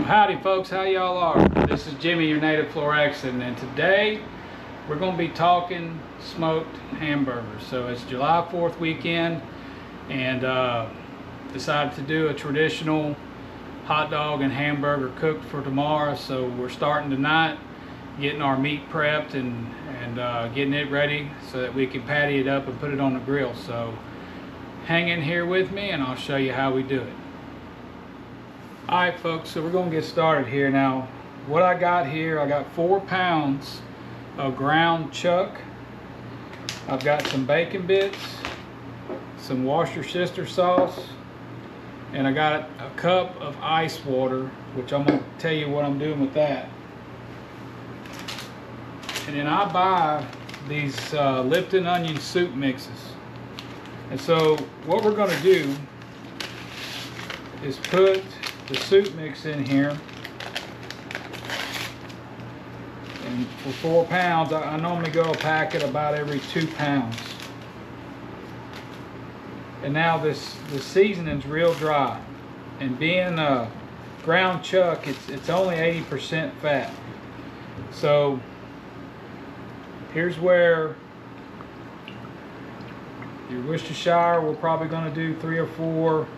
Howdy folks, how y'all are? This is Jimmy, your native Flor-xan, and today we're going to be talking smoked hamburgers. So it's July 4th weekend, and decided to do a traditional hot dog and hamburger cooked for tomorrow. So we're starting tonight, getting our meat prepped and getting it ready so that we can patty it up and put it on the grill. So hang in here with me and I'll show you how we do it. Alright folks, so we're going to get started here. Now what I got here, I got 4 pounds of ground chuck. I've got some bacon bits, some Worcestershire sauce, and I got a cup of ice water, which I'm going to tell you what I'm doing with that. And then I buy these Lipton onion soup mixes. And so what we're going to do is put the soup mix in here, and for 4 pounds I normally go a packet about every 2 pounds. And now the seasoning's real dry, and being ground chuck, it's only 80% fat. So here's where your Worcestershire, we're probably going to do 3 or 4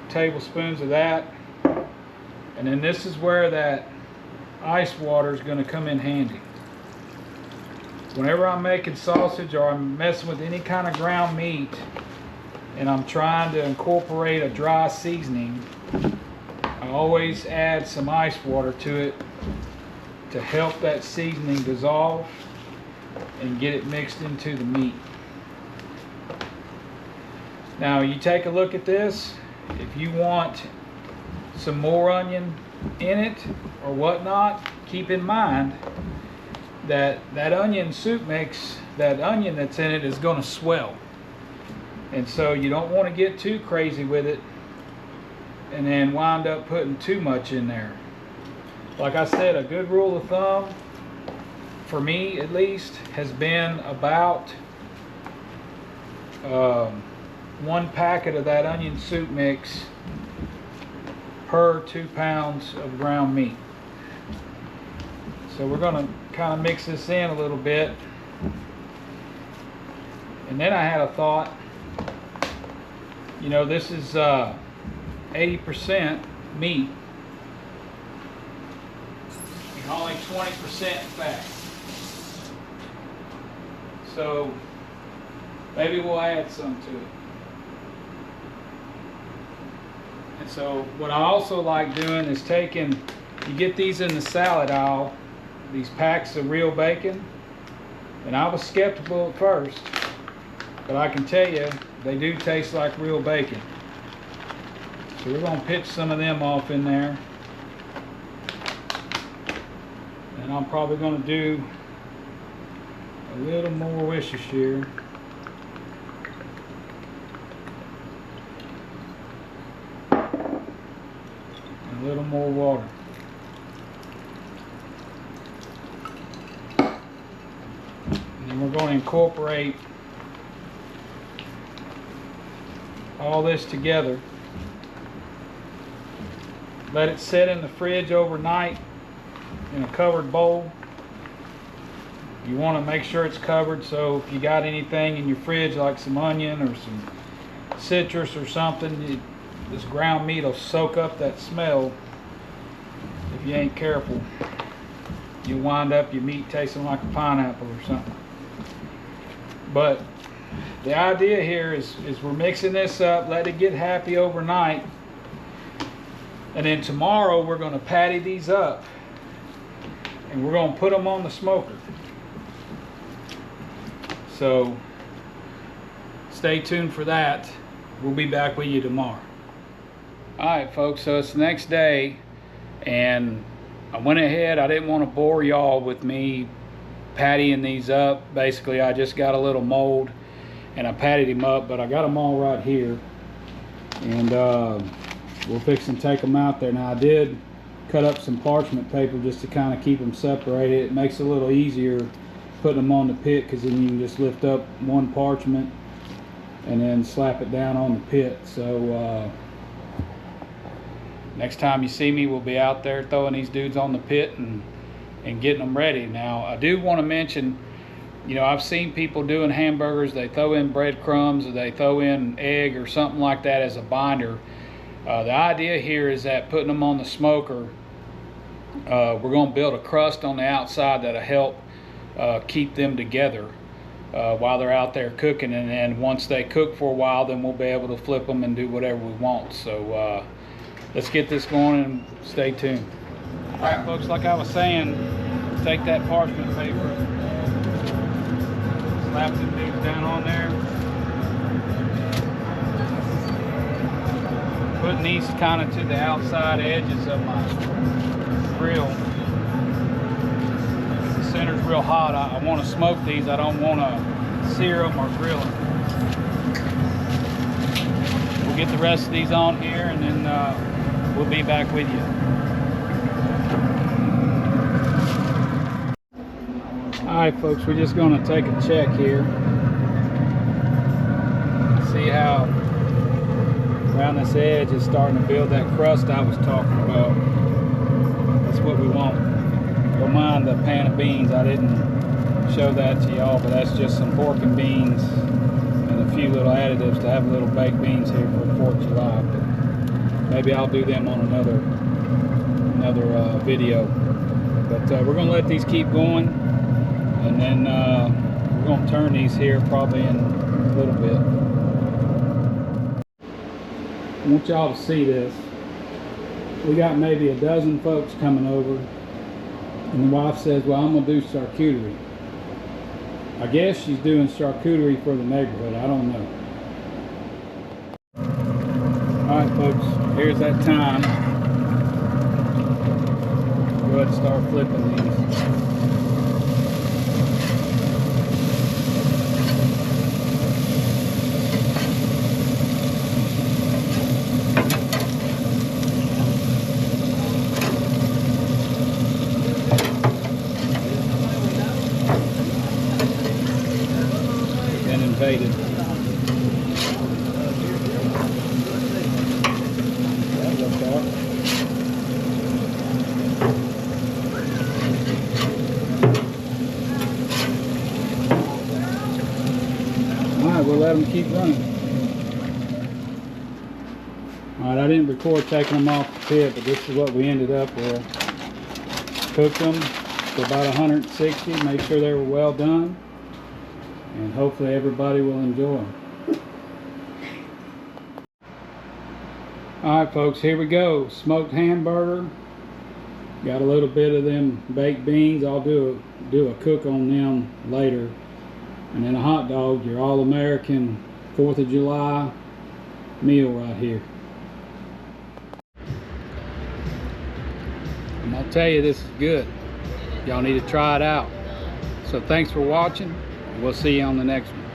tablespoons of that, and then this is where that ice water is going to come in handy. Whenever I'm making sausage or I'm messing with any kind of ground meat and I'm trying to incorporate a dry seasoning, I always add some ice water to it to help that seasoning dissolve and get it mixed into the meat. Now you take a look at this. If you want some more onion in it or whatnot, keep in mind that that onion soup mix, that onion that's in it is going to swell. And so you don't want to get too crazy with it and then wind up putting too much in there. Like I said, a good rule of thumb, for me at least, has been about 1 packet of that onion soup mix per 2 pounds of ground meat. So we're going to kind of mix this in a little bit. And then I had a thought, you know, this is 80% meat and only 20% fat. So maybe we'll add some to it. And so what I also like doing is taking, you get these in the salad aisle, these packs of real bacon, and I was skeptical at first, but I can tell you they do taste like real bacon. So we're going to pitch some of them off in there, and I'm probably going to do a little more Worcestershire. A little more water. And then we're going to incorporate all this together. Let it sit in the fridge overnight in a covered bowl. You want to make sure it's covered, so if you got anything in your fridge like some onion or some citrus or something, this ground meat will soak up that smell. If you ain't careful, you'll wind up your meat tasting like a pineapple or something. But the idea here is we're mixing this up, let it get happy overnight, and then tomorrow we're going to patty these up and we're going to put them on the smoker. So stay tuned for that. We'll be back with you tomorrow. Alright folks, so it's the next day, and I went ahead, I didn't want to bore y'all with me pattying these up. Basically I just got a little mold and I patted them up, but I got them all right here, and we'll fix and take them out there. Now I did cut up some parchment paper just to kind of keep them separated. It makes it a little easier putting them on the pit, because then you can just lift up one parchment and then slap it down on the pit. So next time you see me, we'll be out there throwing these dudes on the pit and getting them ready. Now, I do want to mention, you know, I've seen people doing hamburgers. They throw in breadcrumbs or they throw in egg or something like that as a binder. The idea here is that putting them on the smoker, we're going to build a crust on the outside that'll help keep them together while they're out there cooking, and then once they cook for a while, then we'll be able to flip them and do whatever we want. So let's get this going and stay tuned. All right, folks, like I was saying, take that parchment paper, slap the dudes down on there. Putting these kind of to the outside edges of my grill. The center's real hot. I want to smoke these. I don't want to sear them or grill them. We'll get the rest of these on here, and then we'll be back with you. Alright, folks, we're just going to take a check here. See how around this edge is starting to build that crust I was talking about. That's what we want. Don't mind the pan of beans. I didn't show that to y'all, but that's just some pork and beans and a few little additives to have little baked beans here for the 4th of July. But maybe I'll do them on another video. But we're going to let these keep going, and then we're going to turn these here probably in a little bit. I want y'all to see this. We got maybe a dozen folks coming over, and the wife says, well, I'm going to do charcuterie. I guess she's doing charcuterie for the neighborhood. I don't know. Alright, folks, here's that time. Go ahead and start flipping these. Invaded. Alright, we'll let them keep running. Alright, I didn't record taking them off the pit, but this is what we ended up with. Cooked them to about 160, make sure they were well done, and hopefully everybody will enjoy them. Alright, folks, here we go. Smoked hamburger. Got a little bit of them baked beans. I'll do a cook on them later. And then a hot dog, your all-American 4th of July meal right here. And I'll tell you, this is good. Y'all need to try it out. So thanks for watching. We'll see you on the next one.